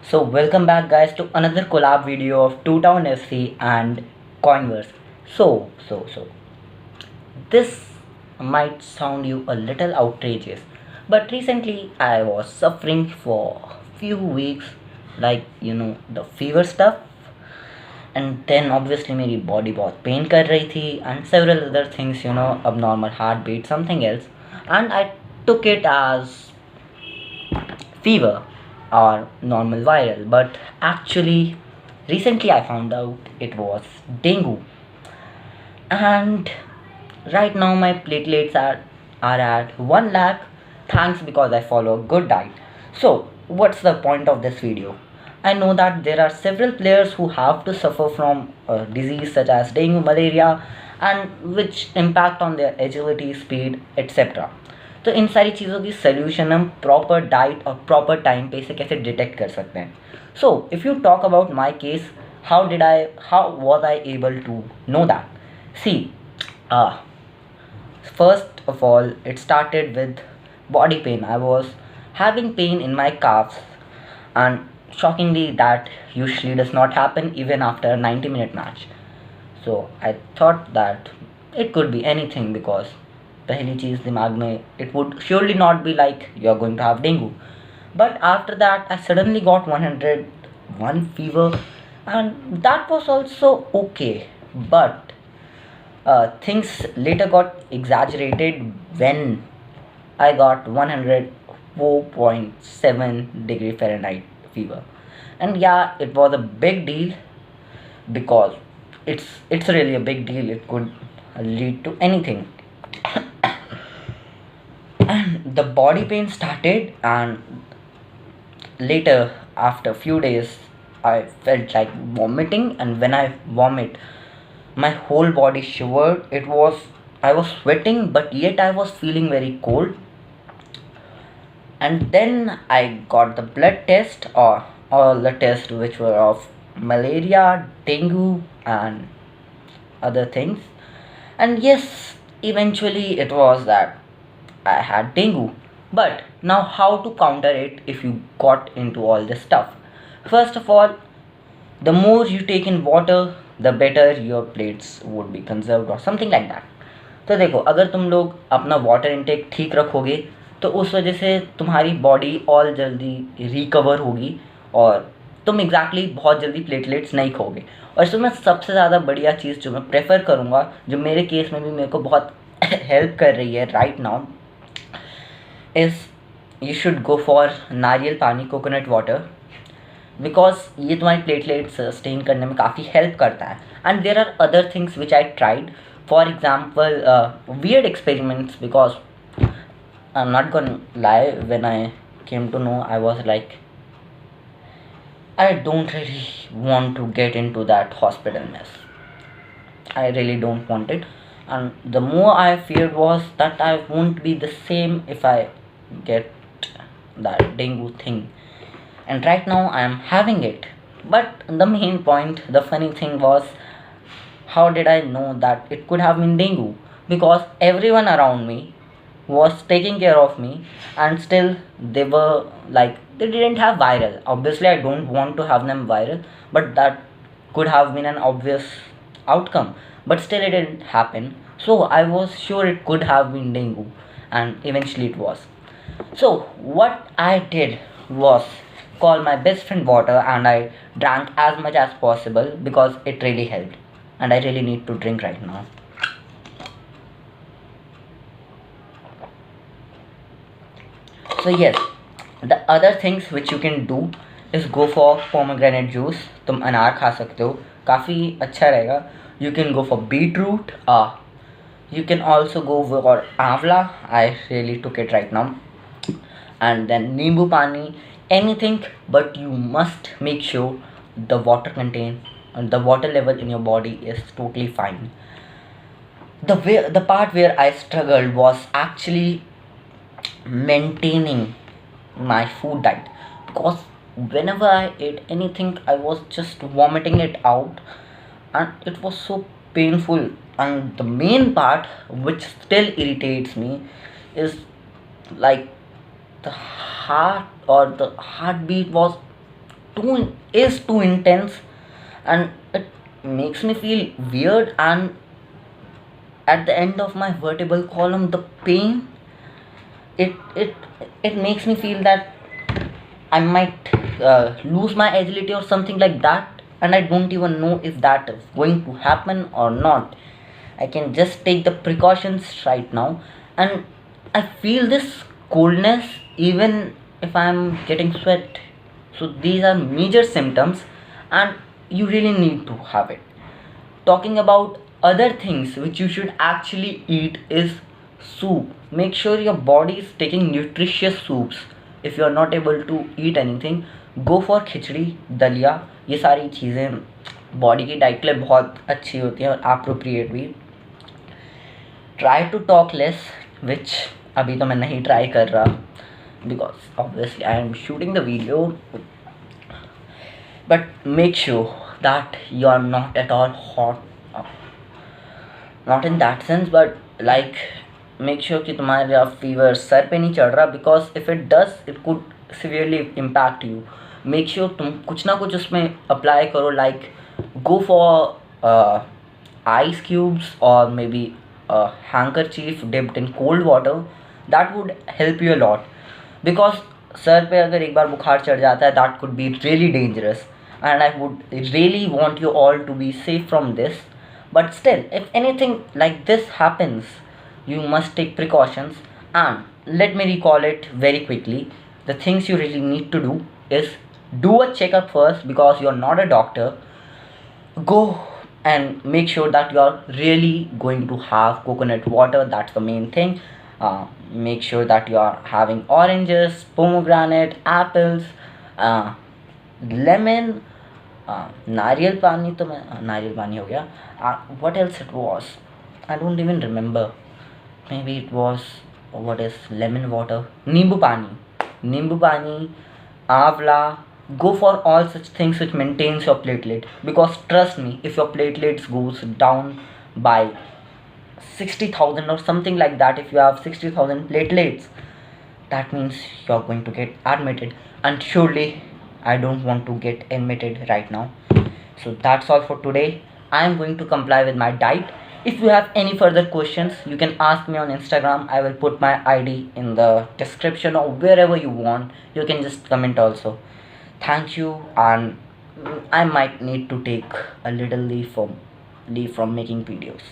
So welcome back guys to another collab video of Two Town FC and Coinverse. So this might sound you a little outrageous, but recently I was suffering for few weeks the fever stuff, and then obviously मेरी body बहुत pain कर रही थी and several other things, abnormal heartbeat, something else, and I took it as fever or normal viral, but actually recently I found out it was dengue. And right now my platelets are at 1 lakh, thanks because I follow a good diet. So what's the point of this video? I know that there are several players who have to suffer from a disease such as dengue, malaria, and which impact on their agility, speed, etc. तो इन सारी चीज़ों की solution हम proper diet और proper time पे इसे कैसे detect कर सकते हैं. So if you talk about my case, how was I able to know that. See, first of all, it started with body pain. I was having pain in my calves, and shockingly, that usually does not happen even after a 90-minute match. So I thought that it could be anything because पहली चीज़ दिमाग में it would surely not be like you are going to have dengue. But after that I suddenly got 101 fever, and that was also okay. But things later got exaggerated when I got 104.7 degree Fahrenheit fever. And yeah, it was a big deal because it's really a big deal. It could lead to anything. And the body pain started, and later after a few days I felt like vomiting, and when I vomit my whole body shivered. I was sweating, but yet I was feeling very cold. And then I got the blood test, or all the tests which were of malaria, dengue, and other things. And yes, eventually it was that I had dengue. But now, how to counter it if you got into all this stuff? First of all, the more you take in water, the better your plates would be conserved or something like that. तो देखो, अगर तुम लोग अपना water intake ठीक रखोगे तो उस वजह से तुम्हारी बॉडी और जल्दी रिकवर होगी, और तुम एग्जैक्टली बहुत जल्दी प्लेटलेट्स नहीं खोगे. और इसमें सबसे ज़्यादा बढ़िया चीज़ जो मैं प्रेफर करूँगा, जो मेरे केस में भी मेरे को बहुत हेल्प कर रही है right now, is you should go for नारियल पानी, कोकोनट वाटर, बिकॉज ये तुम्हारी प्लेटलेट्स सस्टेन करने में काफ़ी हेल्प करता है. And there are other things which I tried. For example, weird experiments, because I'm not gonna lie, when I came to know, I was like, I don't really want to get into that hospital mess. I really don't want it. And the more I feared was that I won't be the same if I get that dengue thing. And right now I am having it. But the main point, the funny thing was, how did I know that it could have been dengue? Because everyone around me was taking care of me, and still they were like, they didn't have viral. Obviously I don't want to have them viral, but that could have been an obvious outcome. But still it didn't happen, so I was sure it could have been dengue, and eventually it was. So what I did was call my best friend water, and I drank as much as possible because it really helped, and I really need to drink right now. So yes, the other things which you can do is go for pomegranate juice. तुम अनार खा सकते हो, काफ़ी अच्छा रहेगा. You can go for beetroot. You can also go for amla. I really took it right now. And then nimbu pani, anything, but you must make sure the the water level in your body is totally fine. The part where I struggled was actually maintaining my food diet, because whenever I ate anything I was just vomiting it out, and it was so painful. And the main part which still irritates me is like the heart, or the heartbeat was too intense, and it makes me feel weird. And at the end of my vertebral column, the pain, it it it makes me feel that I might lose my agility or something like that, and I don't even know if that is going to happen or not. I can just take the precautions right now, and I feel this coldness even if I'm getting sweat. So these are major symptoms, and you really need to have it. Talking about other things which you should actually eat is soup. Make sure your body is taking nutritious soups. If you are not able to eat anything, go for खिचड़ी, दलिया. ये सारी चीज़ें body की diet के लिए बहुत अच्छी होती हैं और अप्रोप्रिएट भी. Try to talk less, which अभी तो मैं नहीं ट्राई कर रहा, because obviously I am shooting the video. But make sure that you are not at all hot, not in that sense, but like make sure कि तुम्हारा fever सर पे नहीं चढ़ रहा, because if it does it could severely impact you. Make sure तुम कुछ ना कुछ उसमें अप्लाई करो, like go for ice cubes or maybe a handkerchief dipped in cold water. That would help you a lot, because sir पे अगर एक बार बुखार चढ़ जाता है, that could be really dangerous, and I would really want you all to be safe from this. But still, if anything like this happens, you must take precautions. And let me recall it very quickly. The things you really need to do is do a checkup first, because you're not a doctor. Go and make sure that you are really going to have coconut water. That's the main thing. Make sure that you are having oranges, pomegranate, apples, uh, lemon, नारियल पानी. तो मैं नारियल पानी हो गया. What else it was? I don't even remember. Maybe it was, what is lemon water? नींबू पानी, आंवला. Go for all such things which maintains your platelet, because trust me, if your platelets goes down by 60,000 or something like that, if you have 60,000 platelets, that means you're going to get admitted, and surely I don't want to get admitted right now. So that's all for today. I am going to comply with my diet. If you have any further questions, you can ask me on Instagram. I will put my ID in the description or wherever you want. You can just comment also. Thank you, and I might need to take a little leave from making videos.